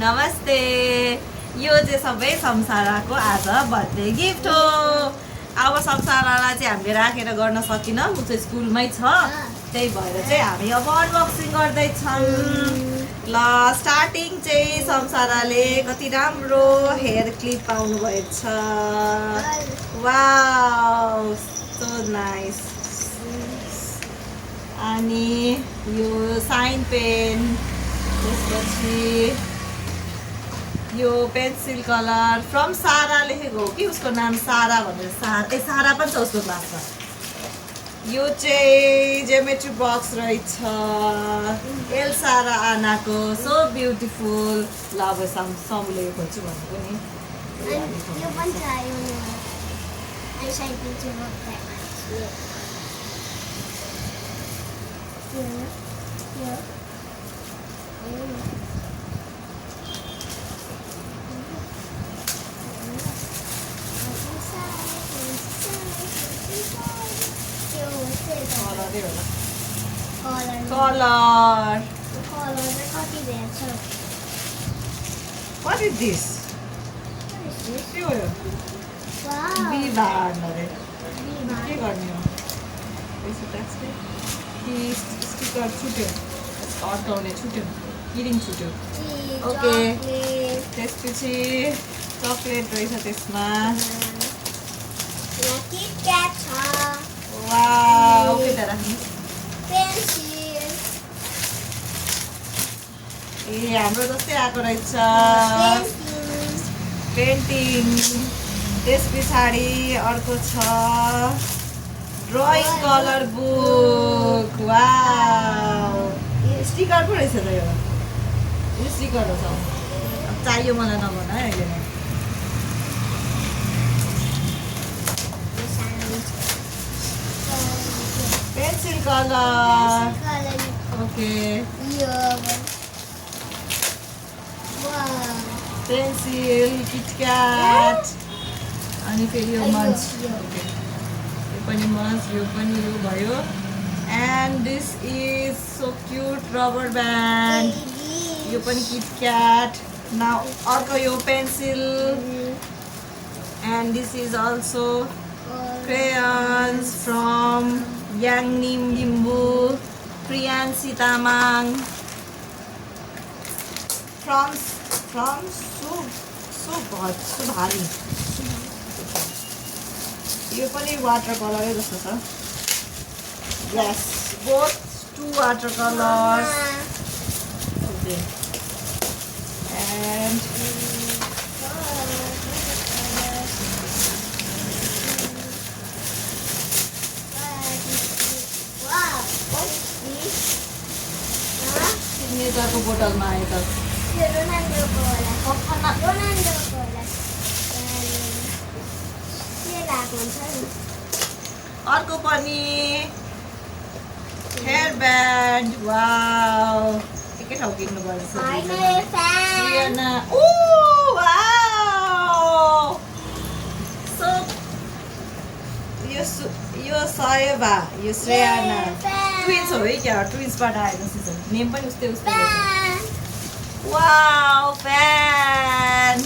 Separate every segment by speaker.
Speaker 1: नमस्ते। यो चाहिँ सबै संसाराको आज बर्थडे गिफ्ट हो। अब संसारालाई चाहिँ हामीले राखेर गर्न सकिनँ, ऊ चाहिँ स्कुलमै छ, त्यही भएर चाहिँ हामी अब अनबक्सिङ गर्दैछौँ। ल स्टार्टिङ चाहिँ संसाराले कति राम्रो हेयर क्लिप पाउनु भएको छ। Wow so nice. अनि यो साइन पेन, त्यसपछि यो पेन्सिल कलर फ्रम सारा लेखेको हो कि उसको नाम सारा भनेर, सारा पनि छ उसको क्लासमा। यो चाहिँ ज्योमेट्री बक्स रहेछ, एल्सा र आनाको, सो ब्युटिफुल। ल अब समूले खोज्छु भनेको नि। Color. What is this? के हो यो? बिबार नरे के गर्ने हो? पैसा ट्याक्सले कि स्टिकर छुट्यो, अड्काउने छुट्यो, किरिङ छुट्यो। ओके, त्यसपछि चकलेट रहेछ त्यसमा। वाउ, केटा राख्नु। ए हाम्रो जस्तै आएको रहेछ पेन्टिङ। त्यस पछाडि अर्को छ drawing colour book. Wow, sticker पो रहेछ त यो स्टिकर हो। चाहियो मलाई नभन है अहिले नै। Pencil colour. Okay, pencil, KitKat, अनि फेरि यो मन्च। ओके, यो पनि मन्च, यो पनि यो भयो। And this is so cute rubber band. यो पनि किटक्याट। नाउ अर्को यो pencil. And this is also crayons from Yangnim Limbu, Priyansi Tamang, from Subhari. यो पनि वाटर कलरै जस्तो छ। Yes, both two water colors. Okay. And सिग्नेचरको बोतलमा आयो त। अर्को पनि हेयर ब्यान्ड। वाउ, एकै ठाउँ किन्नु पर्छ। यो सयबा, यो श्रेयाना ट्विन्स हो है क्या? ट्विन्सबाट आएको जस्तो छ। नेम पनि उस्तै उस्तै। Wow, fan.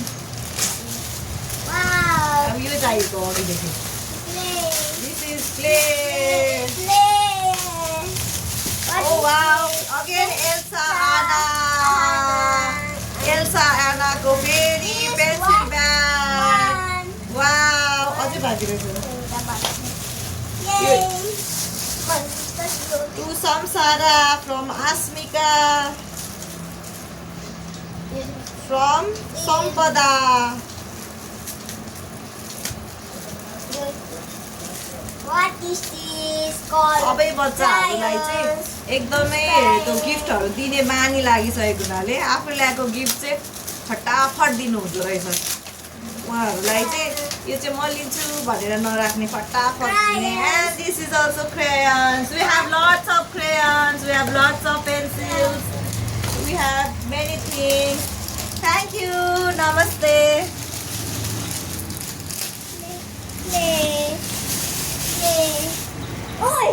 Speaker 1: अब यो चाहिएको अघिदेखि। This is play. Oh wow, again Elsa Anna. Elsa Anna को फेरि पेन्सिल ब्याग। वाउ, अझै बाँकी रहेछ। To Samsara from Asmika, from Sampada.
Speaker 2: What is this called?
Speaker 1: सबै बच्चाहरूलाई चाहिँ एकदमै त्यो गिफ्टहरू दिने बानी लागिसकेको हुनाले आफूले ल्याएको गिफ्ट चाहिँ फटाफट दिनुहुँदो रहेछ। उहाँहरूलाई चाहिँ यो चाहिँ म लिन्छु भनेर नराख्ने, फटाफट दिने। And this is also crayons. We have lots of crayons. We have lots of pencils. We have many things. Thank you. Namaste.
Speaker 2: Play. Oi!